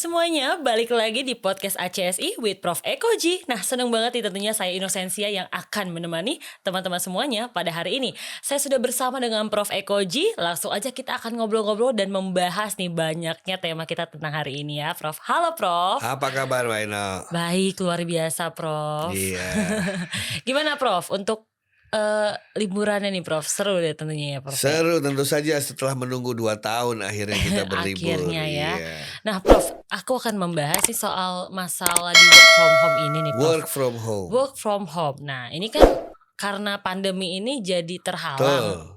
semuanya, balik lagi di podcast ACSI with Prof. Ekoji. Nah, seneng banget nih tentunya saya Inosensia yang akan menemani teman-teman semuanya pada hari ini. Saya sudah bersama dengan Prof. Ekoji, langsung aja kita akan ngobrol-ngobrol dan membahas nih banyaknya tema kita tentang hari ini ya, Prof. Halo, Prof. Apa kabar, Waino? Baik, luar biasa, Prof. Iya. Gimana, Prof, untuk liburannya nih, Prof? Seru deh tentunya ya, Prof. Seru tentu saja setelah menunggu 2 tahun akhirnya kita berlibur. Akhirnya ya. Iya. Nah, Prof, aku akan membahas nih soal masalah di work from home ini nih, Prof. Work from home. Work from home. Nah, ini kan karena pandemi ini jadi terhalang. Betul.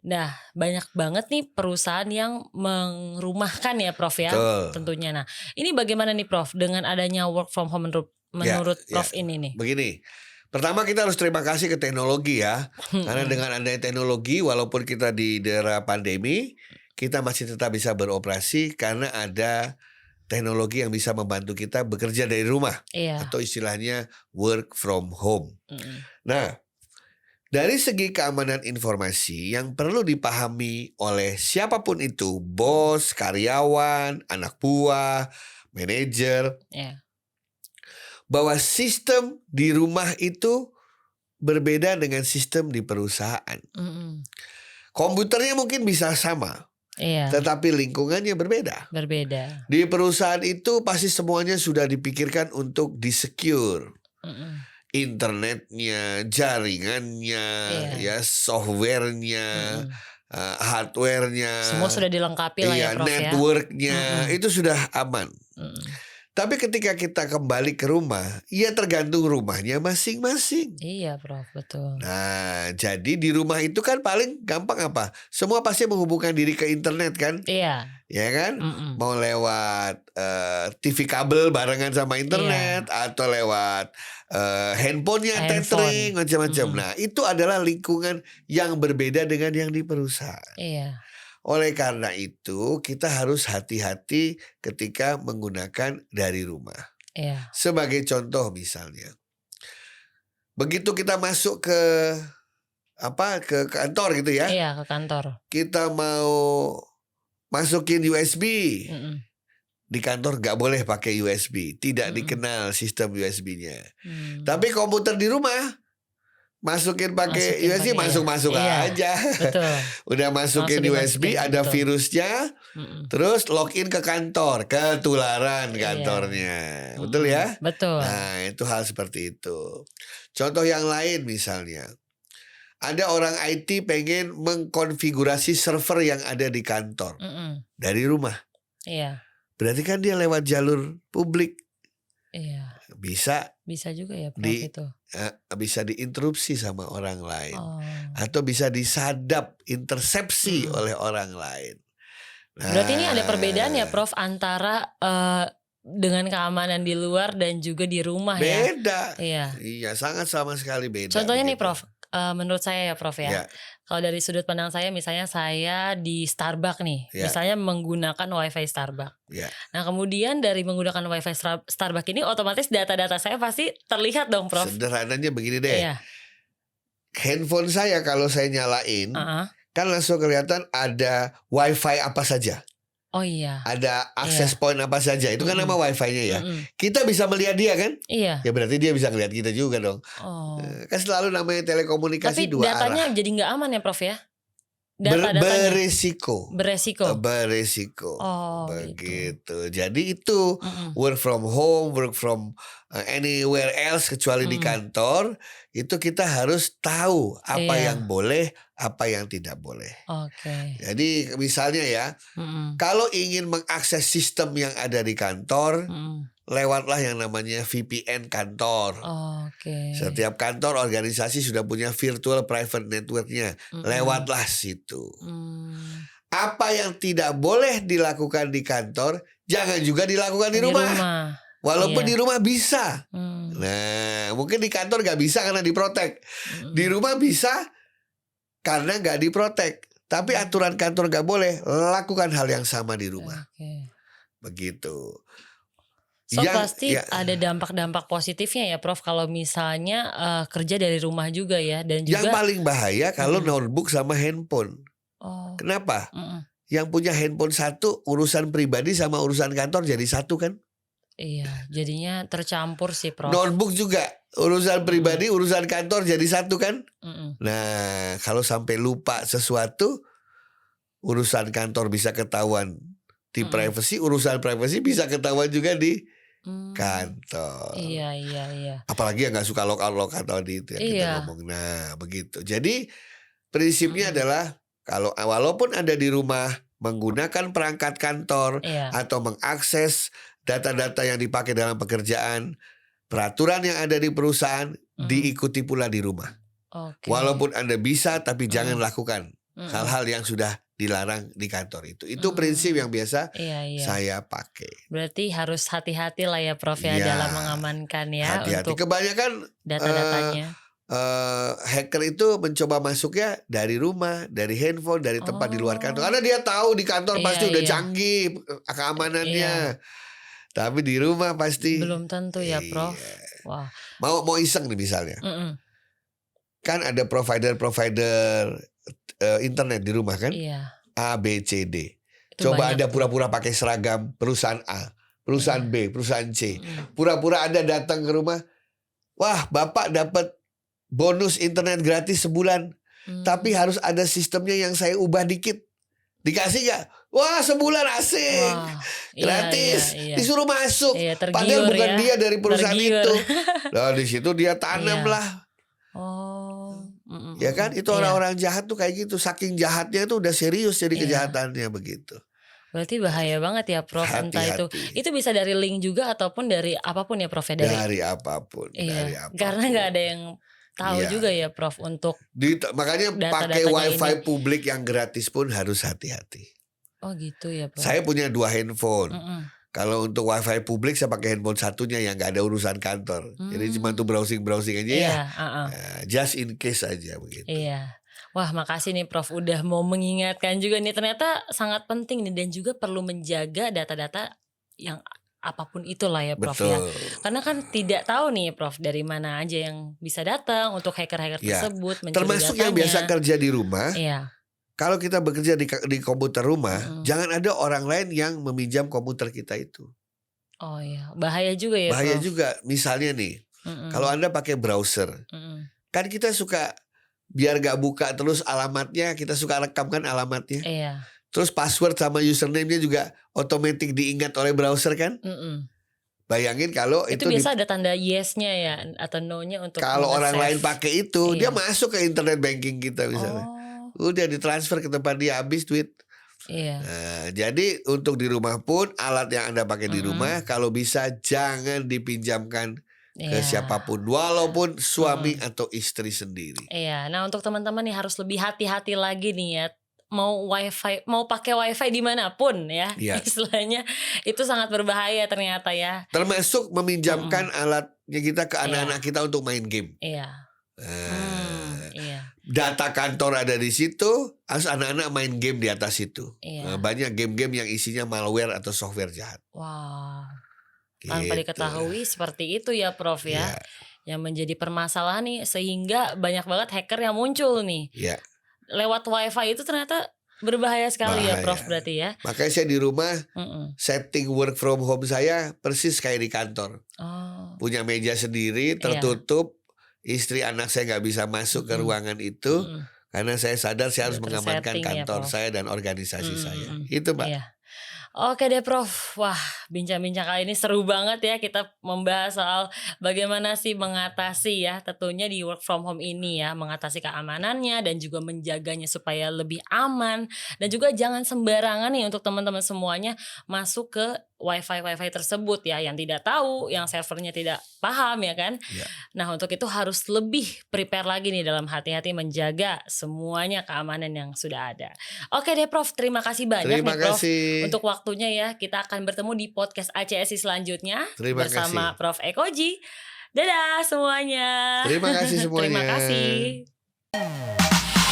Nah, banyak banget nih perusahaan yang merumahkan ya, Prof ya. Betul. Tentunya. Nah, ini bagaimana nih, Prof, dengan adanya work from home menurut Prof ini nih? Begini. Pertama kita harus terima kasih ke teknologi ya. Karena dengan adanya teknologi walaupun kita di daerah pandemi, kita masih tetap bisa beroperasi karena ada teknologi yang bisa membantu kita bekerja dari rumah. Iya. Atau istilahnya work from home. Mm-mm. Nah, dari segi keamanan informasi yang perlu dipahami oleh siapapun itu, bos, karyawan, anak buah, manajer, Iya. bahwa sistem di rumah itu berbeda dengan sistem di perusahaan. Mm-mm. Komputernya mungkin bisa sama, Iya. tetapi lingkungannya berbeda. Berbeda. Di perusahaan itu pasti semuanya sudah dipikirkan untuk di-secure. Mm-mm. Internetnya, jaringannya, Iya. ya softwarenya, hardwarenya, Semua sudah dilengkapi lah ya, Prof ya. networknya, itu sudah aman. Mm-mm. Tapi ketika kita kembali ke rumah, ya tergantung rumahnya masing-masing. Iya, Prof, betul. Nah, jadi di rumah itu kan paling gampang apa? Semua pasti menghubungkan diri ke internet kan? Iya. Ya kan? Mm-mm. Mau lewat TV kabel barengan sama internet, atau lewat handphonenya tethering, macam-macam. Nah, itu adalah lingkungan yang berbeda dengan yang di perusahaan. Iya. Oleh karena itu, kita harus hati-hati ketika menggunakan dari rumah. Iya. Sebagai contoh misalnya, begitu kita masuk ke kantor gitu ya, Iya, ke kantor. kita mau masukin USB. Mm-mm. Di kantor nggak boleh pakai USB, tidak dikenal sistem USB-nya. Tapi komputer di rumah masukin pakai USB, masuk aja. Betul. Udah masukin USB, ada betul. virusnya, terus login ke kantor, ketularan kantornya. Betul ya? Betul. Nah, itu hal seperti itu. Contoh yang lain misalnya, ada orang IT pengen mengkonfigurasi server yang ada di kantor dari rumah. Iya. Berarti kan dia lewat jalur publik. Iya. Bisa juga ya, Prof, itu. Bisa diinterupsi sama orang lain. Oh. Atau bisa disadap, intersepsi oleh orang lain. Nah, berarti ini ada perbedaan ya, Prof, antara dengan keamanan di luar dan juga di rumah ya? Beda. Iya, sangat sama sekali beda. Contohnya nih, begitu. Prof, menurut saya ya, Prof ya. Kalau dari sudut pandang saya, misalnya saya di Starbucks nih, misalnya menggunakan WiFi Starbucks. Nah, kemudian dari menggunakan WiFi Starbucks ini, otomatis data-data saya pasti terlihat dong, Prof. Sederhananya begini deh. Iya. Handphone saya kalau saya nyalain, kan langsung kelihatan ada WiFi apa saja. Oh iya. Ada akses point apa saja. Itu kan nama WiFi-nya ya. Kita bisa melihat dia kan? Iya. Ya berarti dia bisa ngelihat kita juga dong. Oh. Kan selalu namanya telekomunikasi tapi dua arah. datanya jadi nggak aman ya, Prof ya? Beresiko. Oh, begitu. Jadi itu work from home, work from anywhere else kecuali di kantor, itu kita harus tahu apa yang boleh, apa yang tidak boleh. Oke. Jadi misalnya ya, kalau ingin mengakses sistem yang ada di kantor, lewatlah yang namanya VPN kantor. Oke. Setiap kantor organisasi sudah punya virtual private networknya. Lewatlah situ. Apa yang tidak boleh dilakukan di kantor, jangan juga dilakukan di rumah. Walaupun di rumah bisa. Nah, mungkin di kantor gak bisa karena diprotek. Di rumah bisa karena gak diprotek. Tapi aturan kantor gak boleh. Lakukan hal yang sama di rumah. Begitu. So pasti ada dampak-dampak positifnya ya, Prof, kalau misalnya kerja dari rumah juga ya. Dan juga yang paling bahaya kalau notebook sama handphone. Kenapa? yang punya handphone satu, urusan pribadi sama urusan kantor jadi satu kan? Iya, jadinya tercampur sih, Prof. Notebook juga, urusan pribadi, urusan kantor jadi satu kan? Mm-mm. Nah, kalau sampai lupa sesuatu, urusan kantor bisa ketahuan di privacy, urusan privacy bisa ketahuan juga di kantor. Iya. Apalagi yang nggak suka lokal tadi itu yang kita Iya. ngomong. Nah, begitu. Jadi prinsipnya adalah kalau walaupun ada di rumah menggunakan perangkat kantor Iya. atau mengakses data-data yang dipakai dalam pekerjaan, peraturan yang ada di perusahaan diikuti pula di rumah. Oke. Walaupun Anda bisa, tapi jangan lakukan hal-hal yang sudah dilarang di kantor itu. Itu prinsip yang biasa Iya. saya pakai. Berarti harus hati-hati lah ya, Prof, ya, Iya. dalam mengamankan ya Hati-hati. untuk Kebanyakan data-datanya. hacker itu mencoba masuknya dari rumah, dari handphone, dari tempat di luar kantor. Karena dia tahu di kantor Iya, pasti udah iya. canggih keamanannya. Tapi di rumah pasti Belum tentu ya, Prof. Iya. Wah. Mau iseng nih misalnya. Mm-mm. Kan ada provider internet di rumah kan? Iya. A, B, C, D. Itu Coba banyak Anda tuh. pura-pura pakai seragam perusahaan A, perusahaan B, perusahaan C. Pura-pura Anda datang ke rumah. Wah, Bapak dapat bonus internet gratis sebulan. Tapi harus ada sistemnya yang saya ubah dikit. Dikasih gak? Wah, sebulan asik. Wah, Gratis. Iya. Disuruh masuk. Iya, tergiur Padahal bukan ya. dia dari perusahaan Tergiur. itu. Nah, di situ dia tanam Iya. lah. Oh. Ya kan? Itu Iya. orang-orang jahat tuh kayak gitu. Saking jahatnya itu udah serius jadi kejahatannya begitu. Berarti bahaya banget ya, Prof. Entah itu. Hati-hati. Itu bisa dari link juga ataupun dari apapun ya, Prof. Ya, Dari apapun. Iya. Dari apapun. Karena nggak ada yang tahu Iya. juga ya, Prof, untuk Makanya pakai data-datanya wifi publik yang gratis pun harus hati-hati. oh gitu ya, Prof. Saya punya 2 handphone. Mm-mm. Kalau untuk wifi publik saya pakai handphone satunya yang nggak ada urusan kantor. Jadi cuma tuh browsing aja ya. Iya, Nah, just in case aja begitu. Iya. Wah, makasih nih, Prof, udah mau mengingatkan juga nih, ternyata sangat penting nih dan juga perlu menjaga data-data yang apapun itulah ya, Prof, ya. Betul. Karena kan tidak tahu nih, Prof, dari mana aja yang bisa datang untuk hacker-hacker Ya, tersebut mencuri termasuk yang datanya. biasa kerja di rumah. Iya. Kalau kita bekerja di komputer rumah, jangan ada orang lain yang meminjam komputer kita itu. Oh iya, bahaya juga ya, Bahaya Prof. juga. Misalnya nih, kalau Anda pakai browser, Mm-mm. kan kita suka biar gak buka terus alamatnya, kita suka rekam kan alamatnya. Iya. Terus password sama username-nya juga otomatis diingat oleh browser kan. Mm-mm. Bayangin kalau Itu itu biasa ada tanda yes-nya ya atau no-nya untuk kalau orang nge-save. lain pakai itu, dia Iya. masuk ke internet banking kita misalnya. Udah ditransfer ke tempat dia, habis duit. Iya. Nah, jadi untuk di rumah pun alat yang Anda pakai di rumah kalau bisa jangan dipinjamkan ke Iya. siapapun, walaupun suami atau istri sendiri. Iya. Nah, untuk teman-teman nih harus lebih hati-hati lagi nih ya. Mau pakai wifi dimanapun ya, Iya. istilahnya itu sangat berbahaya ternyata ya. Termasuk meminjamkan alatnya kita ke anak-anak kita untuk main game. Iya. Iya. Data kantor ada di situ, harus anak-anak main game di atas itu. Iya. Banyak game-game yang isinya malware atau software jahat. Wah. Tanpa Gitu. diketahui seperti itu ya, Prof, ya. Iya. Yang menjadi permasalahan nih sehingga banyak banget hacker yang muncul nih. Iya. Lewat wifi itu ternyata berbahaya sekali ya, Bahaya. Prof, berarti ya. Makanya saya di rumah Mm-mm. setting work from home saya persis kayak di kantor. Oh. Punya meja sendiri tertutup. Istri anak saya nggak bisa masuk ke ruangan itu karena saya sadar saya harus Udah mengamankan tersetting ya, kantor Prof. saya dan organisasi saya. Itu, Mbak. Iya. Oke deh, Prof. Wah, bincang-bincang kali ini seru banget ya, kita membahas soal bagaimana sih mengatasi ya tentunya di work from home ini ya, mengatasi keamanannya dan juga menjaganya supaya lebih aman, dan juga jangan sembarangan nih untuk teman-teman semuanya masuk ke wifi tersebut ya, yang tidak tahu, yang servernya tidak paham ya kan. Iya. Nah, untuk itu harus lebih prepare lagi nih dalam hati-hati menjaga semuanya keamanan yang sudah ada. Oke deh, Prof, terima kasih banyak Terima nih, Prof, kasih. untuk waktunya ya. Kita akan bertemu di podcast ACSI selanjutnya Terima bersama kasih. Prof Ekoji. Dadah semuanya. Terima kasih semuanya. Terima kasih.